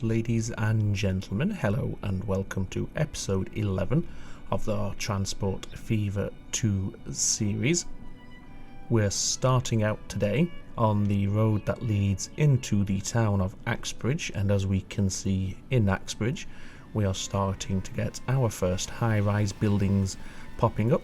ladies and gentlemen. Hello and welcome to episode 11 of the Transport Fever 2 series. We're starting out today on the road that leads into the town of Axbridge, and as we can see in Axbridge, we are starting to get our first high-rise buildings popping up,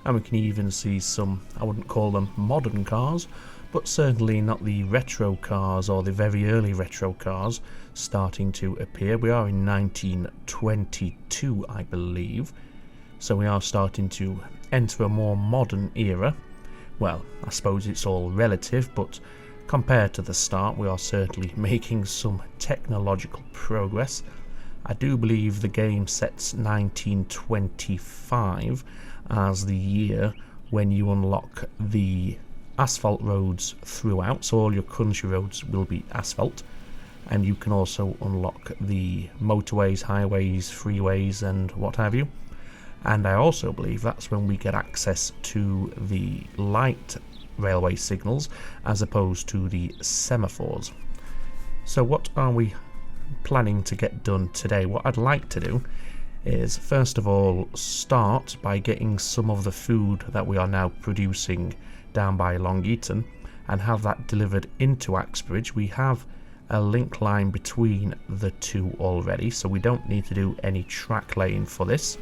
and we can even see some, I wouldn't call them modern cars, but certainly not the retro cars or the very early retro cars starting to appear. We are in 1922, I believe, so we are starting to enter a more modern era. Well, I suppose it's all relative, but compared to the start, we are certainly making some technological progress. I do believe the game sets 1925 as the year when you unlock the asphalt roads throughout, so all your country roads will be asphalt, and you can also unlock the motorways, highways, freeways and what have you. And I also believe that's when we get access to the light railway signals as opposed to the semaphores. So what are we planning to get done today? What I'd like to do is first of all start by getting some of the food that we are now producing down by Long Eaton and have that delivered into Axbridge. We have a link line between the two already, so we don't need to do any track laying for this.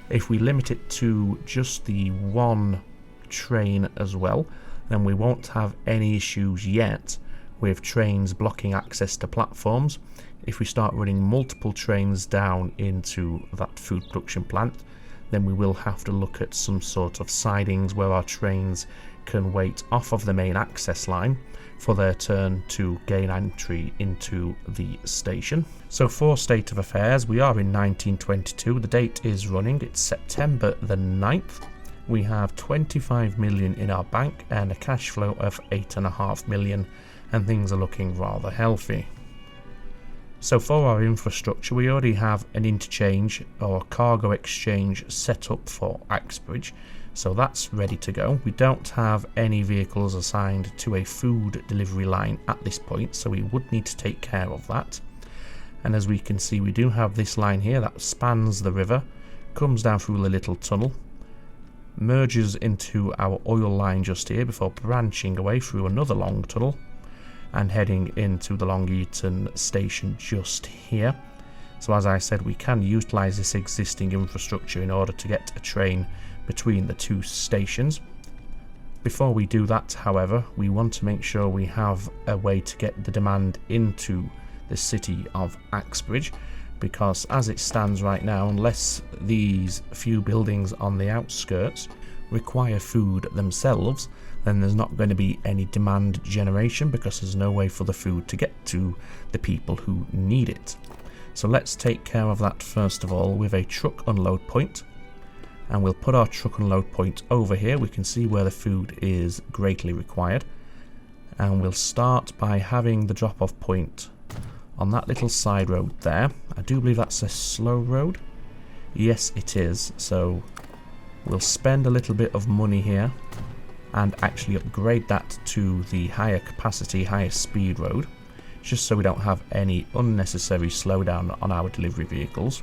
If we limit it to just the one train as well, then we won't have any issues yet with trains blocking access to platforms. If we start running multiple trains down into that food production plant, then we will have to look at some sort of sidings where our trains can wait off of the main access line for their turn to gain entry into the station. So for state of affairs, we are in 1922, the date is running, it's September the 9th. We have 25 million in our bank and a cash flow of 8.5 million, and things are looking rather healthy. So for our infrastructure, we already have an interchange or cargo exchange set up for Axbridge, so that's ready to go. We don't have any vehicles assigned to a food delivery line at this point, so we would need to take care of that. And as we can see, we do have this line here that spans the river, comes down through a little tunnel, merges into our oil line just here before branching away through another long tunnel and heading into the Long Eaton station just here. So as I said, we can utilise this existing infrastructure in order to get a train between the two stations. Before we do that, however, we want to make sure we have a way to get the demand into the city of Axbridge, because as it stands right now, unless these few buildings on the outskirts require food themselves, then there's not going to be any demand generation because there's no way for the food to get to the people who need it. So let's take care of that first of all with a truck unload point, and we'll put our truck unload point over here. We can see where the food is greatly required, and we'll start by having the drop-off point on that little side road there. I do believe that's a slow road. Yes, it is. So we'll spend a little bit of money here and actually upgrade that to the higher capacity, higher speed road, just so we don't have any unnecessary slowdown on our delivery vehicles.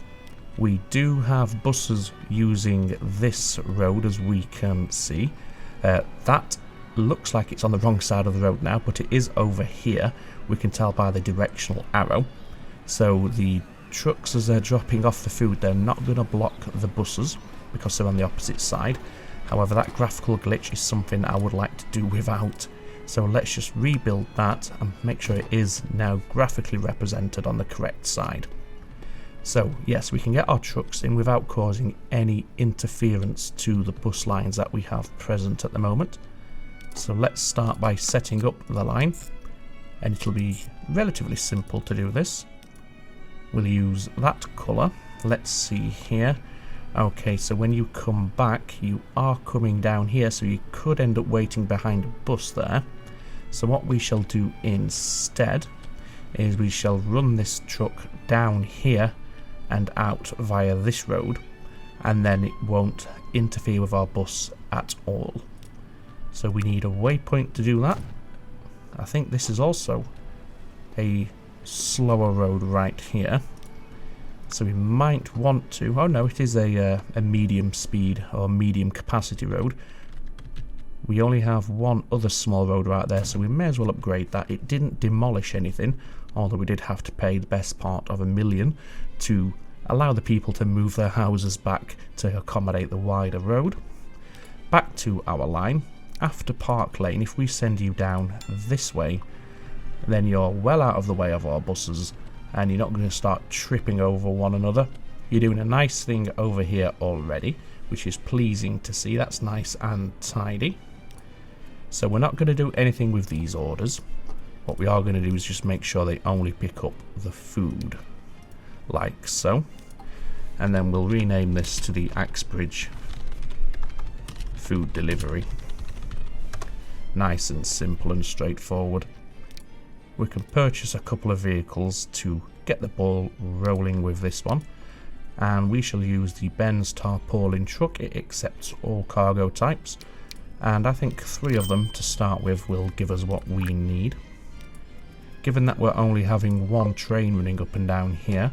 We do have buses using this road, as we can see. That looks like it's on the wrong side of the road now, but it is over here. We can tell by the directional arrow. So the trucks, as they're dropping off the food, they're not going to block the buses because they're on the opposite side. However, that graphical glitch is something I would like to do without. So let's just rebuild that and make sure it is now graphically represented on the correct side. So yes, we can get our trucks in without causing any interference to the bus lines that we have present at the moment. So let's start by setting up the line, and it'll be relatively simple to do this. We'll use that colour. Let's see here. Okay, so when you come back, you are coming down here, so you could end up waiting behind a bus there. So what we shall do instead is we shall run this truck down here and out via this road, and then it won't interfere with our bus at all. So we need a waypoint to do that. I think this is also a slower road right here. So we might want to... Oh no, it is a medium speed or medium capacity road. We only have one other small road right there, so we may as well upgrade that. It didn't demolish anything, although we did have to pay the best part of $1 million to allow the people to move their houses back to accommodate the wider road. Back to our line. After Park Lane, if we send you down this way, then you're well out of the way of our buses, and you're not going to start tripping over one another. You're doing a nice thing over here already, which is pleasing to see. That's nice and tidy. So we're not going to do anything with these orders. What we are going to do is just make sure they only pick up the food, like so. And then we'll rename this to the Axbridge Food Delivery. Nice and simple and straightforward. We can purchase a couple of vehicles to get the ball rolling with this one, and we shall use the Benz tarpaulin truck. It accepts all cargo types, and I think 3 of them to start with will give us what we need. Given that we're only having 1 train running up and down here,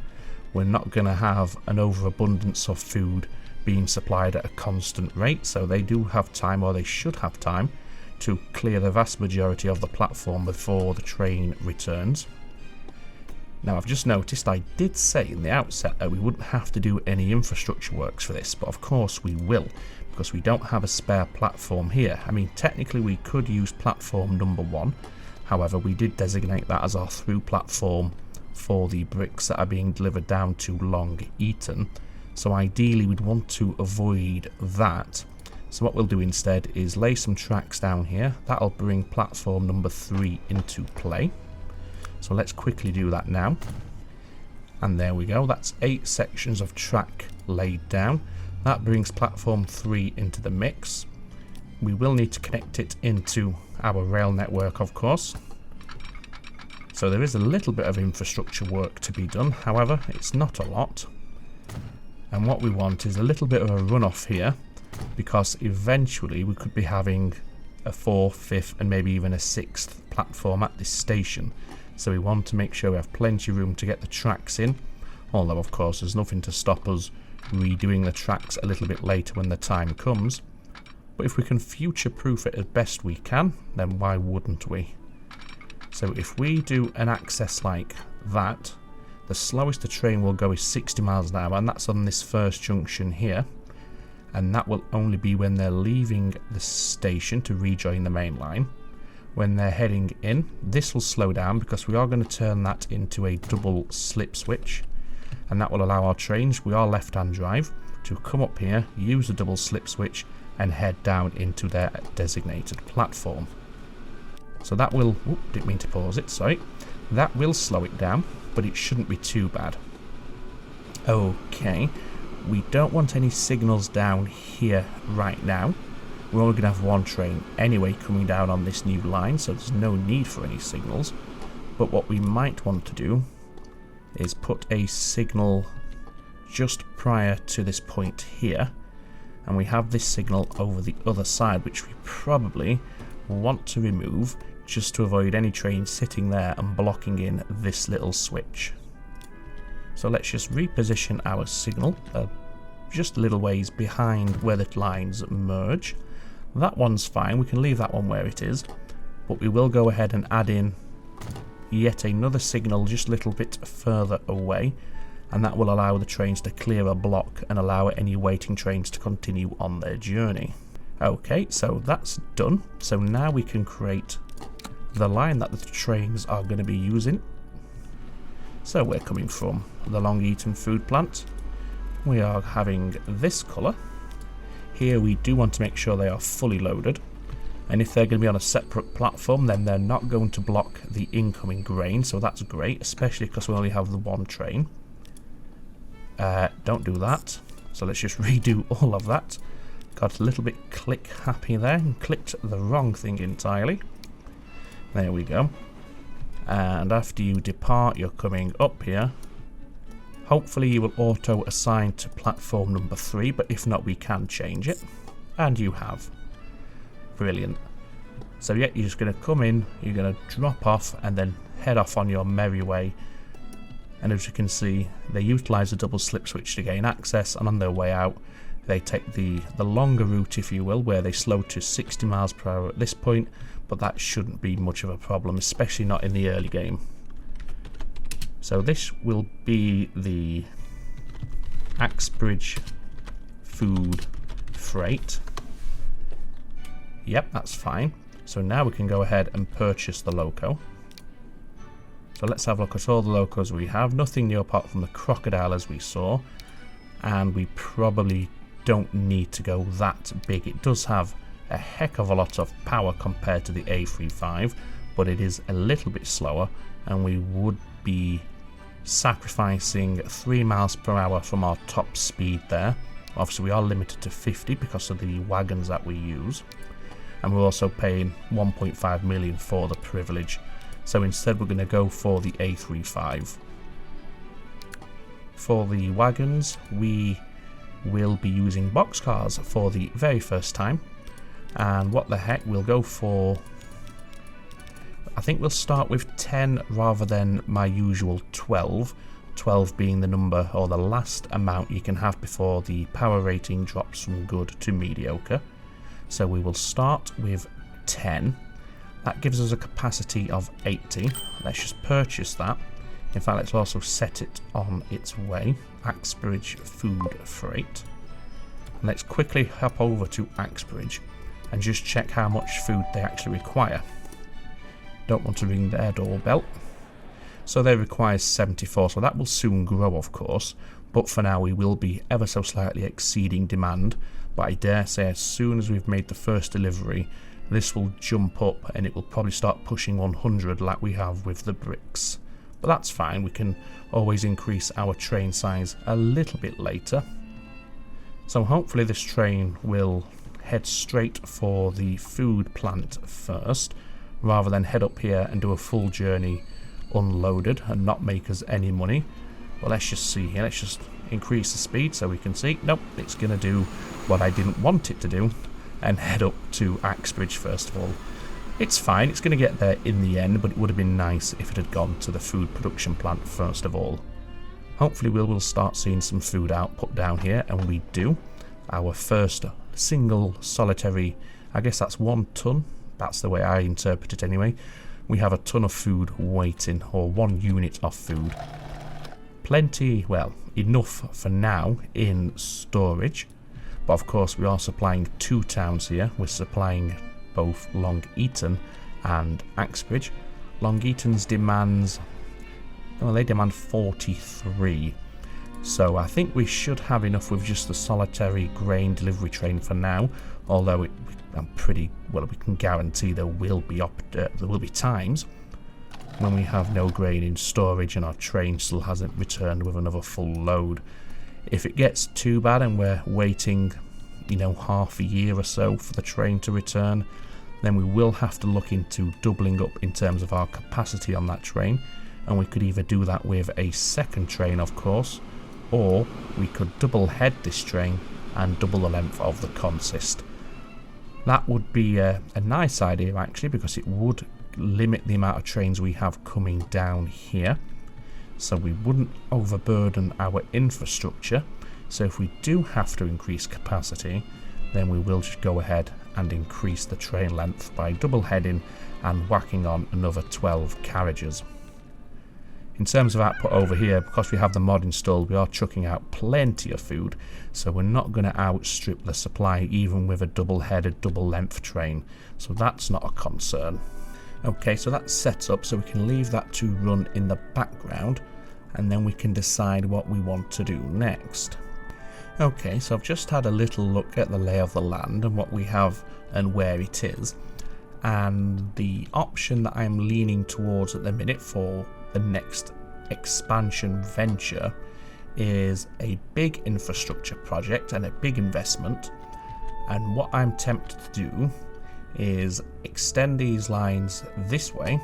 we're not going to have an overabundance of food being supplied at a constant rate, so they do have time, or they should have time, to clear the vast majority of the platform before the train returns. Now, I've just noticed I did say in the outset that we wouldn't have to do any infrastructure works for this, but of course we will, because we don't have a spare platform here. I mean, technically we could use platform number 1, however we did designate that as our through platform for the bricks that are being delivered down to Long Eaton, so ideally we'd want to avoid that. So what we'll do instead is lay some tracks down here. That'll bring platform number 3 into play. So let's quickly do that now. And there we go. That's 8 sections of track laid down. That brings platform 3 into the mix. We will need to connect it into our rail network, of course. So there is a little bit of infrastructure work to be done. However, it's not a lot. And what we want is a little bit of a runoff here, because eventually we could be having a 4th, 5th and maybe even a 6th platform at this station. So we want to make sure we have plenty of room to get the tracks in, although of course there's nothing to stop us redoing the tracks a little bit later when the time comes. But if we can future-proof it as best we can, then why wouldn't we? So if we do an access like that, the slowest the train will go is 60 miles an hour, and that's on this first junction here. And that will only be when they're leaving the station to rejoin the main line. When they're heading in, this will slow down because we are going to turn that into a double slip switch, and that will allow our trains, we are left-hand drive, to come up here, use the double slip switch and head down into their designated platform. So that will, didn't mean to pause it, sorry, that will slow it down, but it shouldn't be too bad. Okay. We don't want any signals down here right now. We're only going to have 1 train anyway coming down on this new line, so there's no need for any signals. But what we might want to do is put a signal just prior to this point here, and we have this signal over the other side, which we probably want to remove just to avoid any train sitting there and blocking in this little switch. So let's just reposition our signal just a little ways behind where the lines merge. That one's fine, we can leave that one where it is, but we will go ahead and add in yet another signal just a little bit further away, and that will allow the trains to clear a block and allow any waiting trains to continue on their journey. Okay, so that's done. So now we can create the line that the trains are going to be using. So we're coming from the Long Eaton food plant. We are having this colour. Here we do want to make sure they are fully loaded, and if they're going to be on a separate platform then they're not going to block the incoming grain, so that's great, especially because we only have the 1 train. Don't do that, so let's just redo all of that. Got a little bit click happy there and clicked the wrong thing entirely. There we go. And after you depart, you're coming up here. Hopefully you will auto assign to platform number 3, but if not we can change it. And you have. Brilliant. So yeah, you're just going to come in, you're going to drop off and then head off on your merry way. And as you can see, they utilise the double slip switch to gain access, and on their way out they take the longer route, if you will, where they slow to 60 miles per hour at this point, but that shouldn't be much of a problem, especially not in the early game. So this will be the Axbridge food freight. Yep, that's fine. So now we can go ahead and purchase the loco. So let's have a look at all the locos we have. Nothing new apart from the crocodile as we saw. And we probably don't need to go that big. It does have a heck of a lot of power compared to the A35, but it is a little bit slower, and we would be sacrificing 3 miles per hour from our top speed there. Obviously we are limited to 50 because of the wagons that we use, and we're also paying 1.5 million for the privilege. So instead we're going to go for the A35. For the wagons we will be using boxcars for the very first time, and what the heck, we'll go for, I think we'll start with 10 rather than my usual 12. 12 being the number or the last amount you can have before the power rating drops from good to mediocre. So we will start with 10. That gives us a capacity of 80. Let's just purchase that. In fact, let's also set it on its way. Axbridge food freight. And let's quickly hop over to Axbridge and just check how much food they actually require. Don't want to ring their doorbell. So they require 74, so that will soon grow, of course, but for now we will be ever so slightly exceeding demand. But I dare say as soon as we've made the first delivery, this will jump up and it will probably start pushing 100 like we have with the bricks. But that's fine, we can always increase our train size a little bit later. So hopefully this train will head straight for the food plant first, rather than head up here and do a full journey unloaded and not make us any money. Well, let's just see here, let's just increase the speed so we can see. Nope, it's going to do what I didn't want it to do and head up to Axbridge first of all. It's fine, it's going to get there in the end, but it would have been nice if it had gone to the food production plant first of all. Hopefully we'll start seeing some food output down here, and we do. Our first single solitary, I guess that's 1 ton. That's the way I interpret it anyway. We have a ton of food waiting, or 1 unit of food. Plenty, well, enough for now in storage. But of course we are supplying 2 towns here. We're supplying both Long Eaton and Axbridge. Long Eaton's demands, well, they demand 43. So I think we should have enough with just the solitary grain delivery train for now. Although I'm pretty well, we can guarantee there will be times when we have no grain in storage and our train still hasn't returned with another full load. If it gets too bad and we're waiting, you know, half a year or so for the train to return, then we will have to look into doubling up in terms of our capacity on that train, and we could either do that with a second train, of course, or we could double head this train and double the length of the consist. That would be a nice idea actually, because it would limit the amount of trains we have coming down here, so we wouldn't overburden our infrastructure. So if we do have to increase capacity, then we will just go ahead and increase the train length by double heading and whacking on another 12 carriages. In terms of output over here, because we have the mod installed, we are chucking out plenty of food, so we're not going to outstrip the supply even with a double-headed, double-length train, so that's not a concern. Okay, so that's set up, so we can leave that to run in the background, and then we can decide what we want to do next. Okay, so I've just had a little look at the lay of the land and what we have and where it is, and the option that I'm leaning towards at the minute for the next expansion venture is a big infrastructure project and a big investment. And what I'm tempted to do is extend these lines this way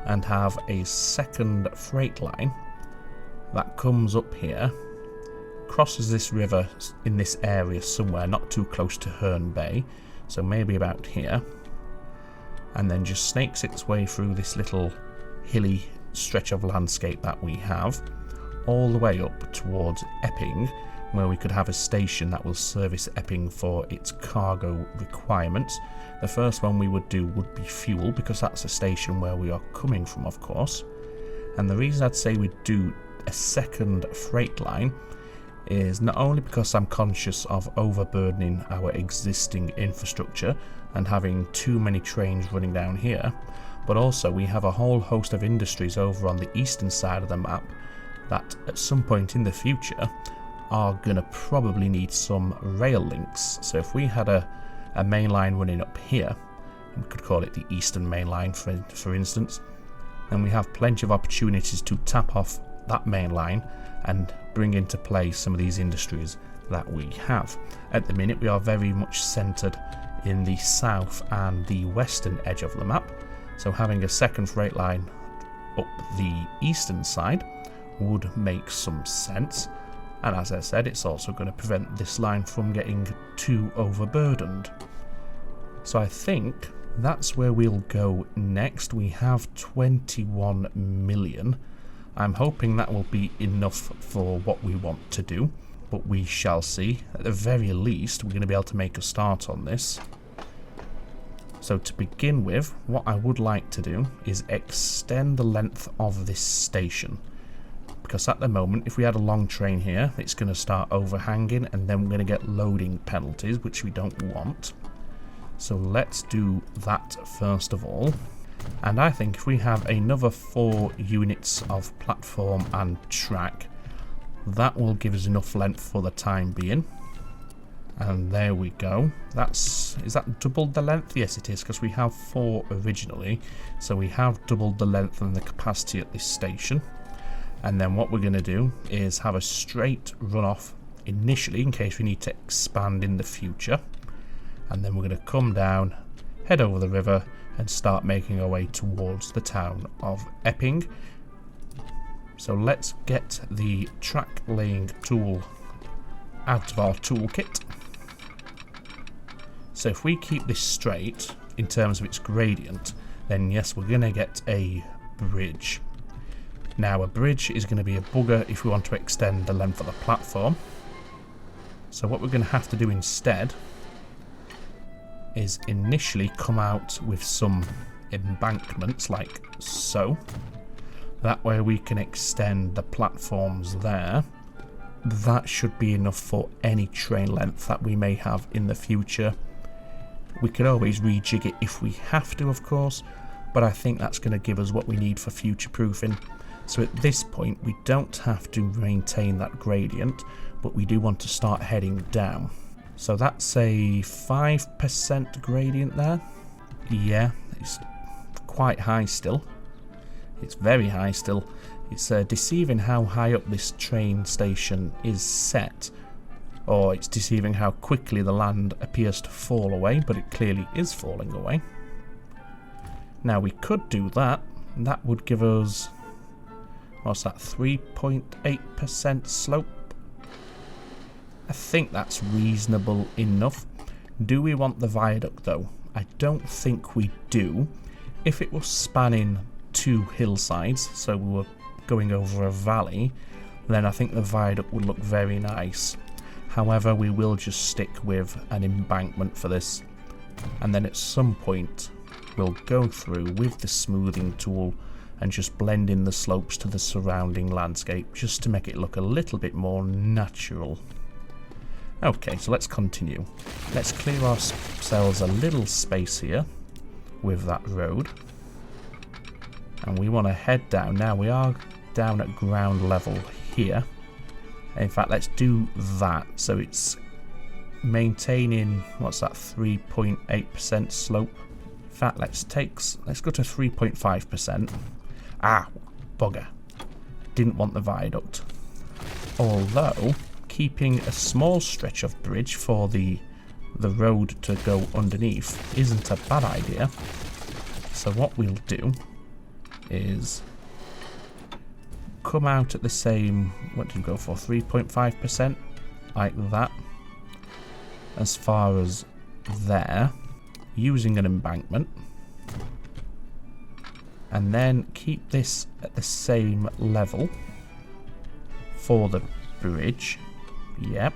and have a second freight line that comes up here, crosses this river in this area somewhere not too close to Herne Bay, so maybe about here, and then just snakes its way through this little hilly stretch of landscape that we have, all the way up towards Epping, where we could have a station that will service Epping for its cargo requirements. The first one we would do would be fuel, because that's a station where we are coming from, of course. And the reason I'd say we'd do a second freight line is not only because I'm conscious of overburdening our existing infrastructure and having too many trains running down here, but also we have a whole host of industries over on the eastern side of the map that at some point in the future are going to probably need some rail links. So if we had a main line running up here, we could call it the eastern main line for instance, then we have plenty of opportunities to tap off that main line and bring into play some of these industries that we have. At the minute we are very much centred in the south and the western edge of the map, so having a second freight line up the eastern side would make some sense, and as I said, it's also going to prevent this line from getting too overburdened. So I think that's where we'll go next. We have 21 million. I'm hoping that will be enough for what we want to do, but we shall see. At the very least, we're going to be able to make a start on this. So to begin with, what I would like to do is extend the length of this station, because at the moment, if we had a long train here, it's going to start overhanging, and then we're going to get loading penalties, which we don't want. So let's do that first of all. And I think if we have another 4 units of platform and track, that will give us enough length for the time being. And there we go. Is that doubled the length? Yes, it is, because we have 4 originally. So we have doubled the length and the capacity at this station. And then what we're going to do is have a straight runoff initially, in case we need to expand in the future. And then we're going to come down, head over the river, and start making our way towards the town of Epping. So let's get the track laying tool out of our toolkit. So if we keep this straight in terms of its gradient, then yes, we're going to get a bridge. Now a bridge is going to be a bugger if we want to extend the length of the platform. So what we're going to have to do instead is initially come out with some embankments like so. That way we can extend the platforms there. That should be enough for any train length that we may have in the future. We could always rejig it if we have to, of course, but I think that's going to give us what we need for future proofing. So at this point we don't have to maintain that gradient, but we do want to start heading down. So that's a 5% gradient there. Yeah, it's quite high still. It's very high still. It's deceiving how high up this train station is set, or it's deceiving how quickly the land appears to fall away, but it clearly is falling away. Now we could do that. That would give us, what's that, 3.8% slope? I think that's reasonable enough. Do we want the viaduct though? I don't think we do. If it was spanning 2 hillsides, so we were going over a valley, then I think the viaduct would look very nice. However, we will just stick with an embankment for this, and then at some point we'll go through with the smoothing tool and just blend in the slopes to the surrounding landscape, just to make it look a little bit more natural. Okay, so let's continue. Let's clear ourselves a little space here with that road. And we want to head down. Now we are down at ground level here. In fact, let's do that. So it's maintaining, what's that, 3.8% slope. In fact, let's go to 3.5%. Ah, bugger. Didn't want the viaduct. Although, keeping a small stretch of bridge for the road to go underneath isn't a bad idea. So what we'll do is come out at the same, what do you go for, 3.5%, like that, as far as there, using an embankment. and then keep this at the same level for the bridge. Yep.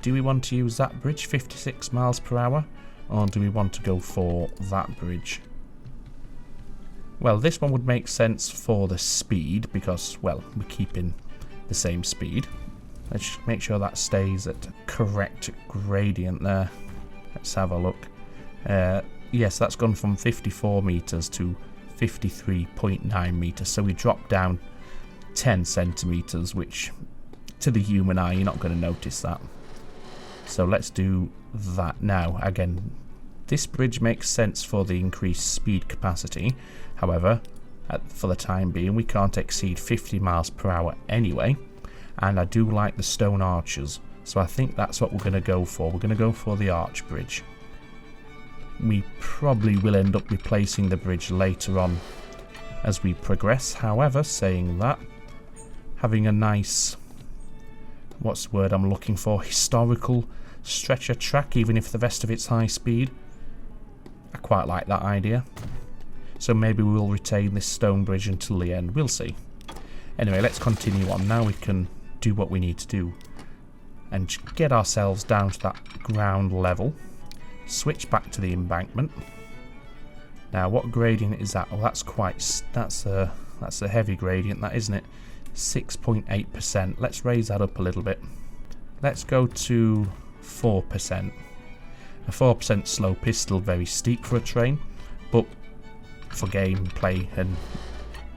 Do we want to use that bridge, 56 miles per hour, or do we want to go for that bridge? Well, this one would make sense for the speed because, well, we're keeping the same speed. Let's just make sure that stays at correct gradient there. Let's have a look. Yes, that's gone from 54 meters to 53.9 meters, so we dropped down 10 centimeters, which to the human eye you're not going to notice that. So let's do that now. Again, this bridge makes sense for the increased speed capacity. However, for the time being, we can't exceed 50 miles per hour anyway, and I do like the stone arches, so I think that's what we're going to go for. We're going to go for the arch bridge. We probably will end up replacing the bridge later on as we progress. However, saying that, having a nice, what's the word I'm looking for, historical stretcher track, even if the rest of it's high speed, I quite like that idea. So maybe we'll retain this stone bridge until the end. We'll see. Anyway, let's continue on. Now we can do what we need to do and get ourselves down to that ground level. Switch back to the embankment. Now, what gradient is that? Oh, that's a heavy gradient, that, isn't it? 6.8%. Let's raise that up a little bit. Let's go to 4%. A 4% slope is still very steep for a train, but for gameplay and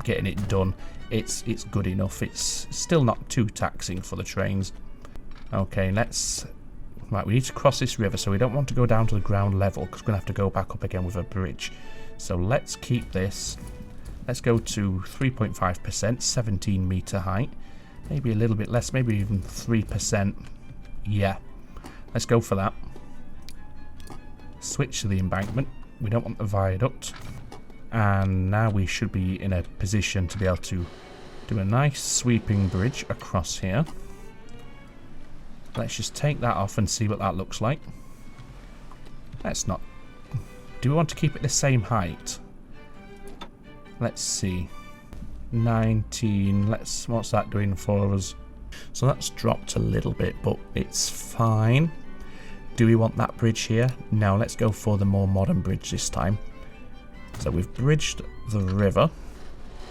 getting it done, it's good enough. It's still not too taxing for the trains. Okay, right, we need to cross this river, so we don't want to go down to the ground level because we're going to have to go back up again with a bridge. So let's keep this. Let's go to 3.5%, 17 meter height. Maybe a little bit less, maybe even 3%. Yeah, let's go for that. Switch to the embankment. We don't want the viaduct. And now we should be in a position to be able to do a nice sweeping bridge across here. Let's just take that off and see what that looks like. Let's not... Do we want to keep it the same height? Let's see. 19. What's that doing for us? So that's dropped a little bit, but it's fine. Do we want that bridge here? No, let's go for the more modern bridge this time. So we've bridged the river.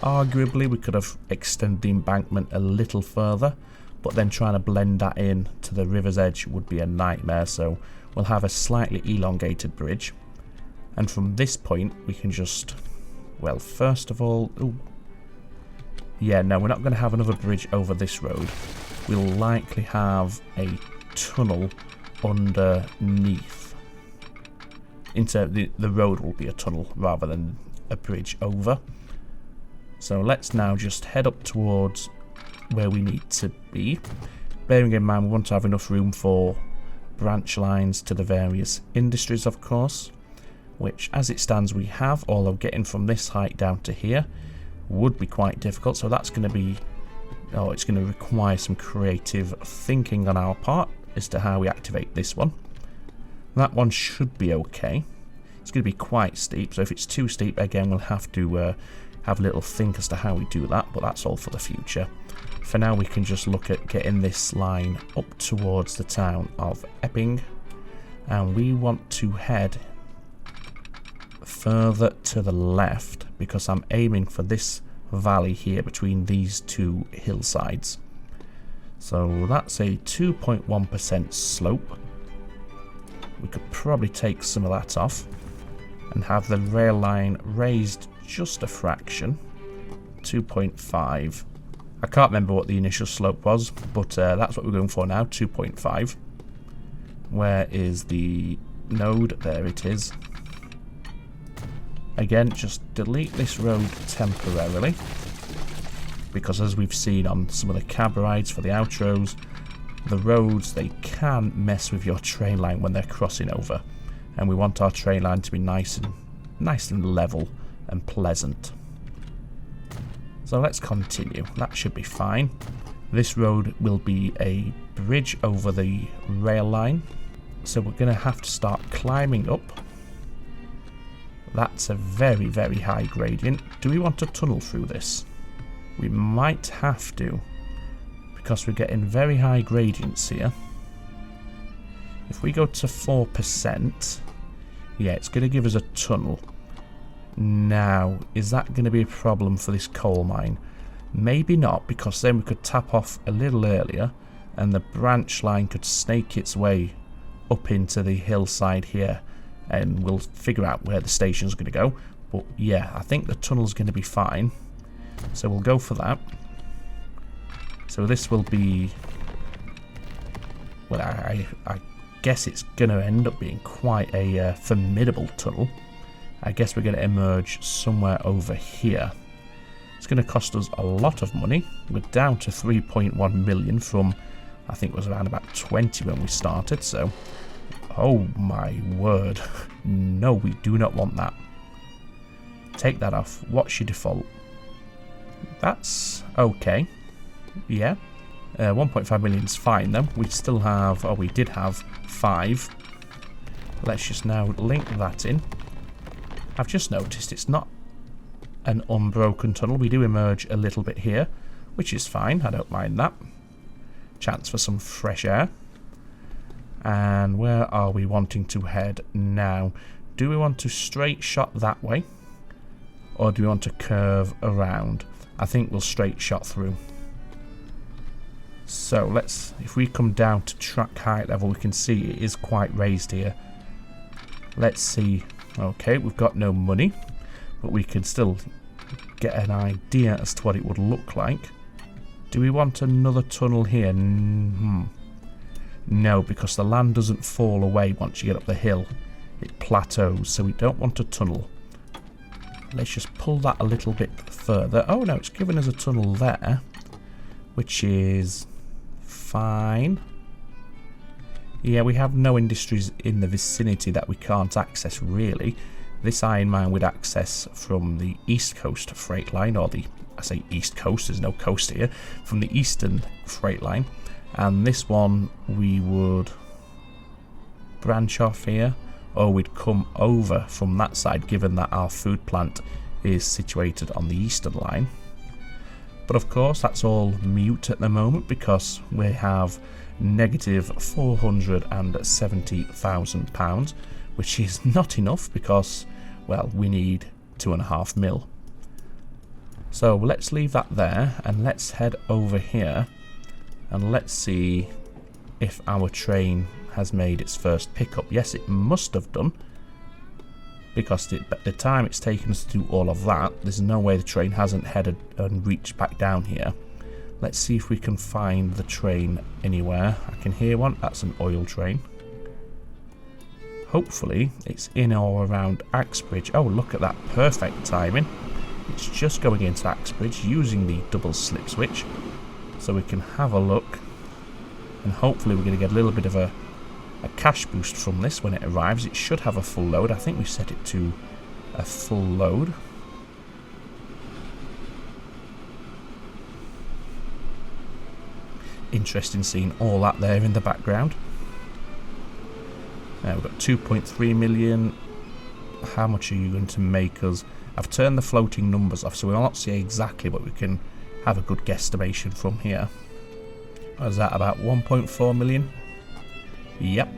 Arguably, we could have extended the embankment a little further, but then trying to blend that in to the river's edge would be a nightmare, so we'll have a slightly elongated bridge. And from this point, we can just, well, first of all... Ooh. Yeah, no, we're not going to have another bridge over this road. We'll likely have a tunnel underneath. Into the road will be a tunnel rather than a bridge over. So let's now just head up towards where we need to be. Bearing in mind we want to have enough room for branch lines to the various industries, of course, which as it stands we have, although getting from this height down to here would be quite difficult. So that's going to be, it's going to require some creative thinking on our part as to how we activate this one. That one should be okay. It's going to be quite steep, so if it's too steep, again, we'll have to have a little think as to how we do that, but that's all for the future. For now, we can just look at getting this line up towards the town of Epping, and we want to head further to the left because I'm aiming for this valley here between these two hillsides. So that's a 2.1% slope. We could probably take some of that off and have the rail line raised just a fraction. 2.5. I can't remember what the initial slope was, but that's what we're going for now, 2.5. Where is the node? There it is. Again, just delete this road temporarily, because as we've seen on some of the cab rides for the outros, the roads, they can mess with your train line when they're crossing over, and we want our train line to be nice and level and pleasant. So let's continue. That should be fine. This road will be a bridge over the rail line, so we're going to have to start climbing up. That's a very, very high gradient. Do we want to tunnel through this? We might have to, because we're getting very high gradients here. If we go to 4%, yeah, it's going to give us a tunnel. Now, is that going to be a problem for this coal mine? Maybe not, because then we could tap off a little earlier and the branch line could snake its way up into the hillside here, and we'll figure out where the station's going to go. But yeah, I think the tunnel's going to be fine, so we'll go for that. So this will be, well, I guess it's going to end up being quite a formidable tunnel. I guess we're going to emerge somewhere over here. It's going to cost us a lot of money. We're down to 3.1 million from, I think it was around about 20 when we started, so oh my word. No, we do not want that. Take that off. What's your default? That's okay. Yeah. 1.5 million is fine though. We still have, oh, we did have 5. Let's just now link that in. I've just noticed it's not an unbroken tunnel. We do emerge a little bit here, which is fine. I don't mind that. Chance for some fresh air. And where are we wanting to head now? Do we want to straight shot that way, or do we want to curve around? I think we'll straight shot through. So let's, if we come down to track height level, we can see it is quite raised here. Let's see. Okay, we've got no money, but we can still get an idea as to what it would look like. Do we want another tunnel here? No, because the land doesn't fall away once you get up the hill. It plateaus, so we don't want a tunnel. Let's just pull that a little bit further. Oh no, it's given us a tunnel there, which is fine. Yeah, we have no industries in the vicinity that we can't access, really. This iron mine would access from the East Coast freight line, or the, I say East Coast, there's no coast here, from the Eastern freight line. And this one we would branch off here, or we'd come over from that side, given that our food plant is situated on the Eastern line. But of course that's all mute at the moment, because we have negative £470,000, which is not enough because, well, we need 2.5 mil. So let's leave that there and let's head over here and let's see if our train has made its first pickup. Yes, it must have done, because the time it's taken us to do all of that, there's no way the train hasn't headed and reached back down here. Let's see if we can find the train anywhere. I can hear one. That's an oil train. Hopefully it's in or around Axbridge. Oh, look at that. Perfect timing. It's just going into Axbridge using the double slip switch. So we can have a look. And hopefully we're going to get a little bit of a cash boost from this when it arrives. It should have a full load. I think we set it to a full load. Interesting seeing all that there in the background. Now we've got 2.3 million. How much are you going to make us? I've turned the floating numbers off, so we'll not see exactly, but we can have a good guesstimation from here. Is that about 1.4 million? Yep.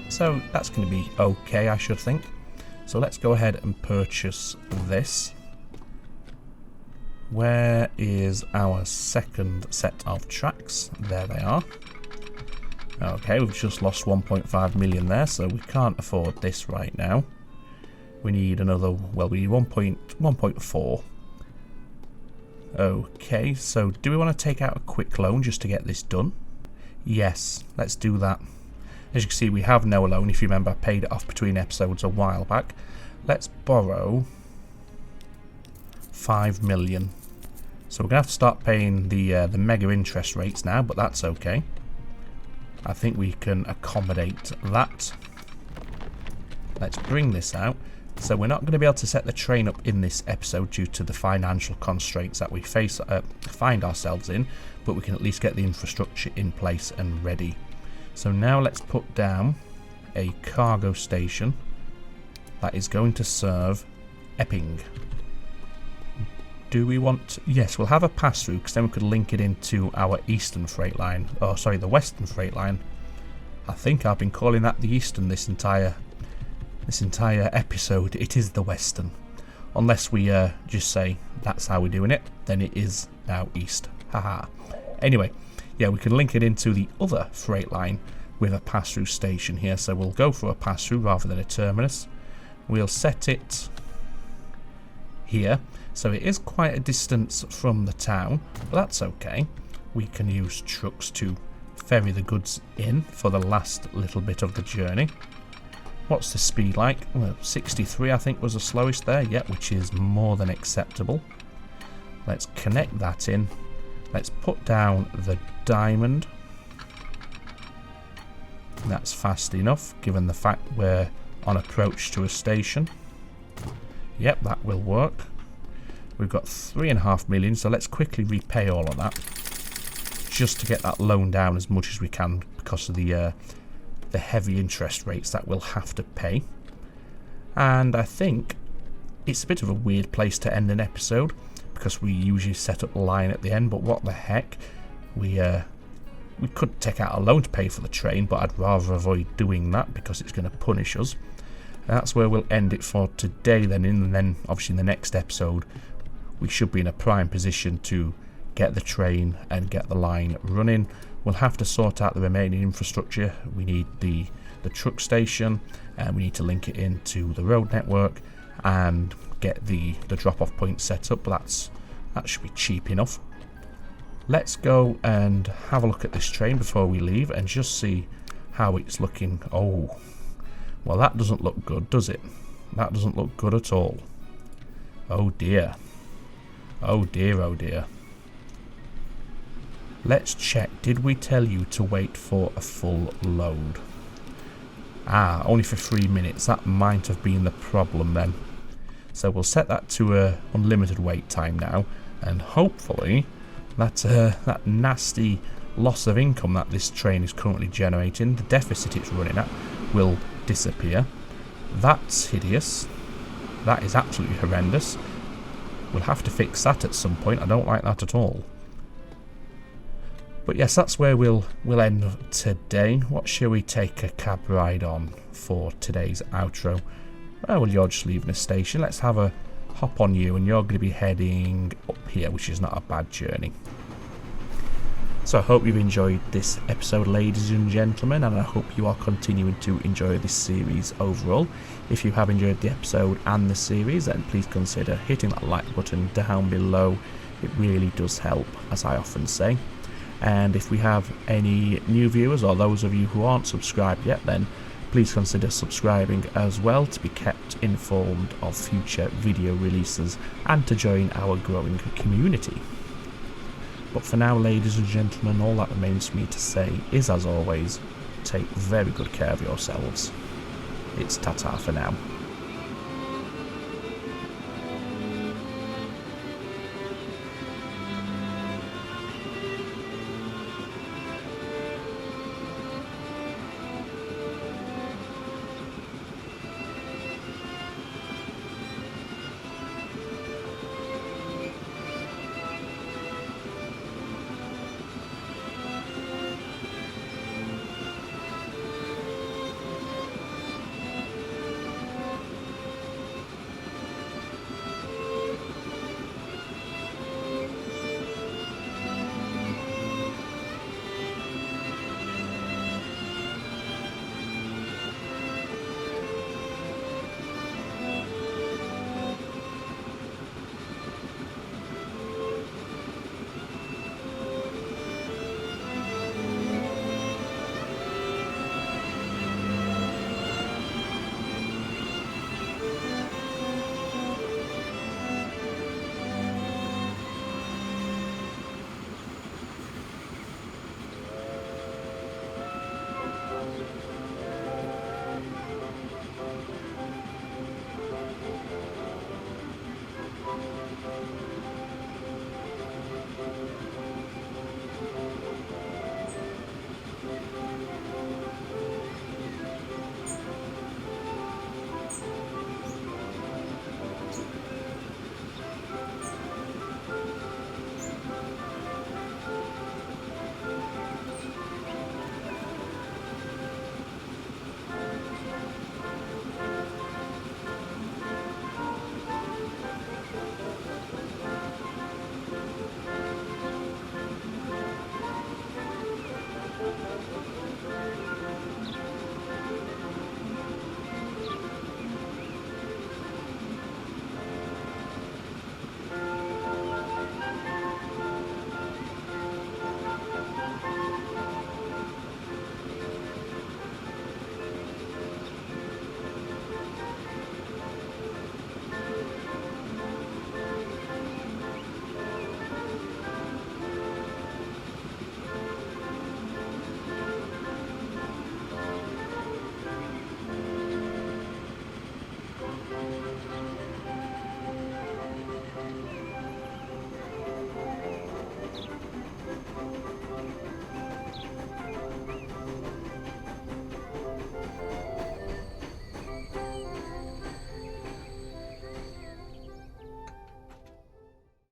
So that's going to be okay, I should think. So let's go ahead and purchase this. Where is our second set of tracks? There they are. Okay, we've just lost 1.5 million there, so we can't afford this right now. We need another, well, we need 1.4. Okay, so do we want to take out a quick loan just to get this done? Yes, let's do that. As you can see, we have no loan. If you remember, I paid it off between episodes a while back. Let's borrow 5 million. So we're going to have to start paying the mega interest rates now, but that's okay. I think we can accommodate that. Let's bring this out. So we're not going to be able to set the train up in this episode due to the financial constraints that we find ourselves in, but we can at least get the infrastructure in place and ready. So now let's put down a cargo station that is going to serve Epping. Do we want... Yes, we'll have a pass-through, because then we could link it into our eastern freight line. Oh, sorry, the western freight line. I think I've been calling that the eastern this entire episode. It is the western. Unless we just say that's how we're doing it, then it is now east. Haha. Anyway, yeah, we can link it into the other freight line with a pass-through station here. So we'll go for a pass-through rather than a terminus. We'll set it here. So it is quite a distance from the town, but that's okay. We can use trucks to ferry the goods in for the last little bit of the journey. What's the speed like? Well, 63 I think was the slowest there, yeah, which is more than acceptable. Let's connect that in. Let's put down the diamond. That's fast enough, given the fact we're on approach to a station. Yep, that will work. We've got 3.5 million, so let's quickly repay all of that, just to get that loan down as much as we can because of the heavy interest rates that we'll have to pay. And I think it's a bit of a weird place to end an episode, because we usually set up a line at the end, but what the heck, we could take out a loan to pay for the train, but I'd rather avoid doing that because it's going to punish us. And that's where we'll end it for today then, and then obviously in the next episode we should be in a prime position to get the train and get the line running. We'll have to sort out the remaining infrastructure. We need the truck station, and we need to link it into the road network and get the drop-off point set up. That should be cheap enough. Let's go and have a look at this train before we leave and just see how it's looking. Oh, well, that doesn't look good, does it? That doesn't look good at all. Oh dear. Oh dear, oh dear. Let's check. Did we tell you to wait for a full load? Ah, only for 3 minutes. That might have been the problem then. So we'll set that to a unlimited wait time now, and hopefully that nasty loss of income that this train is currently generating, the deficit it's running at, will disappear. That's hideous. That is absolutely horrendous. We'll have to fix that at some point. I don't like that at all. But yes, that's where we'll end today. What shall we take a cab ride on for today's outro? Well, you're just leaving a station. Let's have a hop on you, and you're going to be heading up here, which is not a bad journey. So I hope you've enjoyed this episode, ladies and gentlemen, and I hope you are continuing to enjoy this series overall. If you have enjoyed the episode and the series, then please consider hitting that like button down below. It really does help, as I often say. And if we have any new viewers, or those of you who aren't subscribed yet, then please consider subscribing as well to be kept informed of future video releases and to join our growing community. But for now, ladies and gentlemen, all that remains for me to say is, as always, take very good care of yourselves. It's ta-ta for now.